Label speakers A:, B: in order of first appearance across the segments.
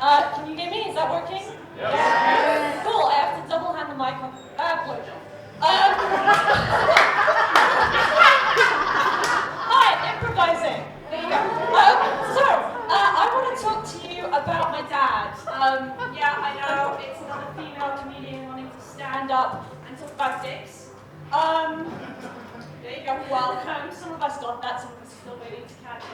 A: Can you hear me? Is that working? Yes. Cool, I have to double hand the mic on. Blowjob. Hi, improvising. There you go. I want to talk to you about my dad. Yeah, I know, it's another female comedian wanting to stand up and talk about dicks. There you go, welcome. Some of us got that, some of us are still waiting to catch up.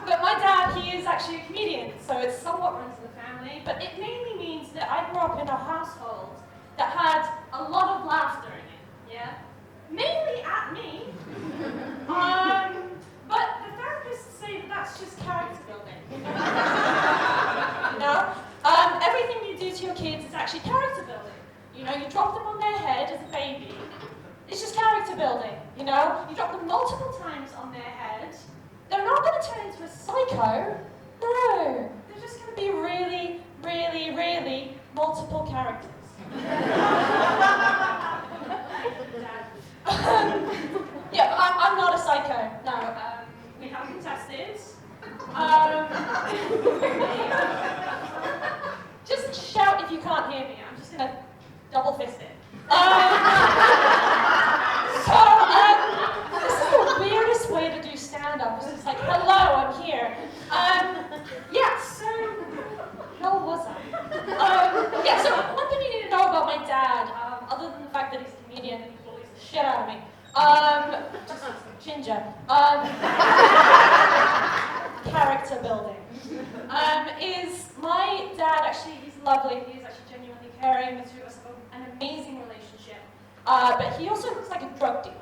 A: But my dad, he is actually a comedian, so it somewhat runs in the family, but it mainly means that I grew up in a household that had a lot of laughter in it, yeah? Mainly at me. But the therapists say that that's just character building. You know? Everything you do to your kids is actually character building. You know, you drop them on their head as a baby. It's just character building, you know? You drop them multiple times on their head. They're not going to turn into a psycho. No. They're just going to be really, really, really multiple characters. Yeah, I'm not a psycho. No, we have contested. Just shout if you can't hear me. I'm just going to double fist it. This is the weirdest way to do stand-up. It's just like, hello, I'm here. Yeah, so, how was I? Yeah, so one thing you need to know about my dad, other than the fact that he's a comedian and he bullies the shit out of me, just ginger, character building, is my dad, actually, he's lovely, he's actually genuinely caring, the two of us have an amazing relationship, but he also looks like a drug dealer.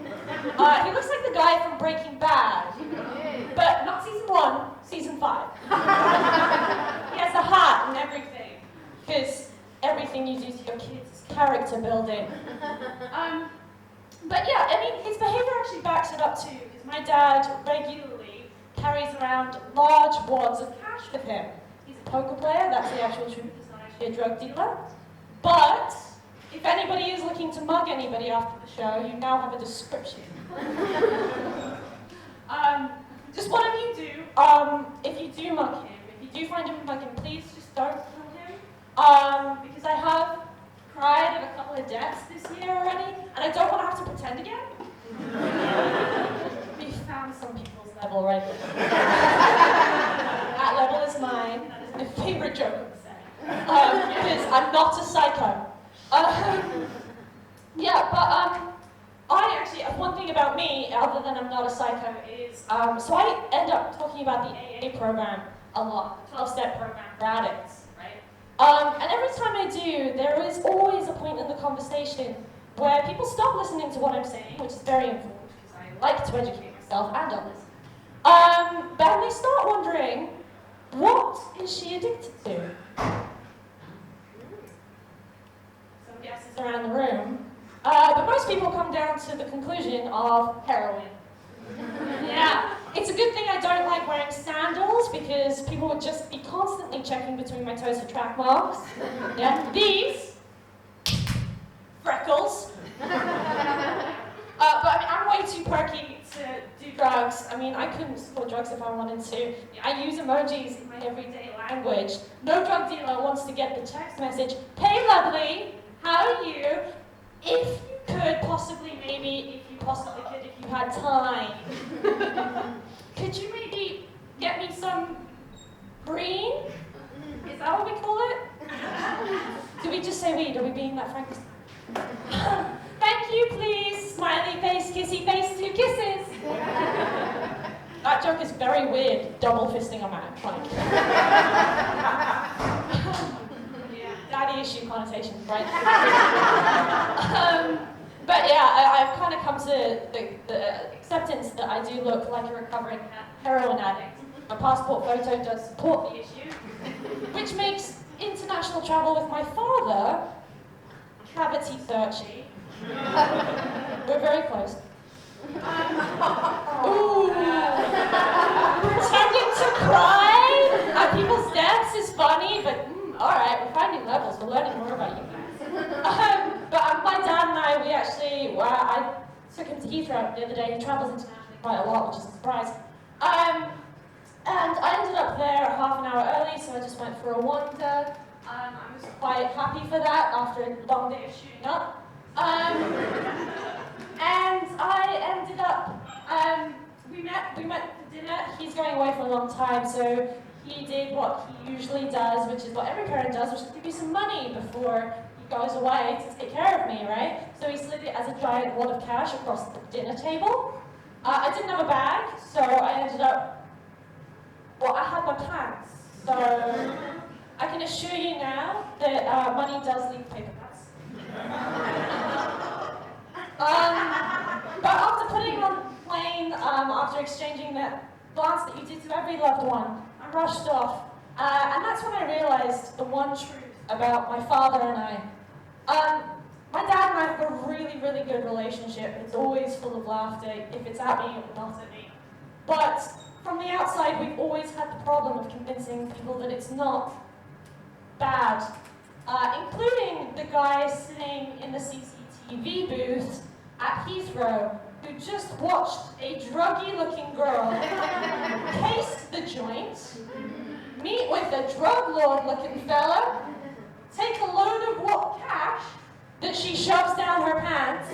A: He looks like the guy from Breaking Bad, but not season 1, season 5. He has a hat and everything, because everything you do to your kids is character building. But yeah, I mean, his behavior actually backs it up too, because my dad regularly carries around large wads of cash with him. He's a poker player, that's the actual truth, he's not actually a drug dealer. But if anybody is looking to mug anybody after the show, you now have a description. Just whatever you do, if you do mug him, if you do find him mugging, please just don't kill him. Because I have cried at a couple of deaths this year already, and I don't want to have to pretend again. We found some people's level right there. That level is mine. That is my favorite joke of the set. Because I'm not a psycho. Yeah, but I actually, one thing about me, other than I'm not a psycho, is, so I end up talking about the AA program a lot, the 12-step program for addicts, right? And every time I do, there is always a point in the conversation where people stop listening to what I'm saying, which is very important, because I like to educate myself and others. But they start wondering, what is she addicted to? Guesses around the room, but most people come down to the conclusion of heroin. Yeah, it's a good thing I don't like wearing sandals because people would just be constantly checking between my toes for track marks. Yeah, these freckles. But I mean, I'm way too perky to do drugs. I mean, I couldn't support drugs if I wanted to. I use emojis in my everyday language. No drug dealer wants to get the text message, "Hey, lovely. How are you? If you could, possibly, maybe, if you possibly could, if you had time, could you maybe get me some green? Is that what we call it? Do we just say weed? Are we being that frank? Thank you, please. Smiley face, kissy face, 2 kisses. That joke is very weird, double fisting a man. Daddy issue connotations, right? But yeah, I've kind of come to the acceptance that I do look like a recovering heroin addict. My passport photo does support the issue, which makes international travel with my father cavity searchy. We're very close. Ooh. Pretending to cry at people's deaths is funny, but alright, we're finding levels, we're learning more about you guys. But my dad and I, we actually, I took him to Heathrow the other day. He travels internationally quite a lot, which is a surprise. And I ended up there half an hour early, so I just went for a wander. I was quite happy for that after a long day of shooting up. And I ended up, we met for dinner. He's going away for a long time, so he did what he usually does, which is what every parent does, which is give you some money before he goes away to take care of me, right? So he slid it as a giant wad of cash across the dinner table. I didn't have a bag, so I ended up, well, I had my pants. So I can assure you now that money does leave paper bags. But after putting on the plane, after exchanging that glance that you did to every loved one, I rushed off. And that's when I realized the one truth about my father and I. My dad and I have a really, really good relationship. It's always full of laughter, if it's at me or not at me. But from the outside, we've always had the problem of convincing people that it's not bad, including the guy sitting in the CCTV booth at Heathrow, who just watched a druggy-looking girl case the joint, meet with a drug lord-looking fella, take a load of cash that she shoves down her pants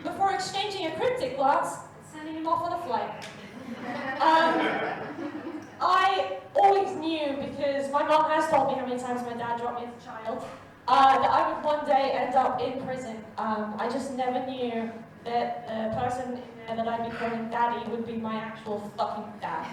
A: before exchanging a cryptic glance and sending him off on a flight. I always knew, because my mom has told me how many times my dad dropped me as a child, that I would one day end up in prison. I just never knew that the person in there that I'd be calling daddy would be my actual fucking dad.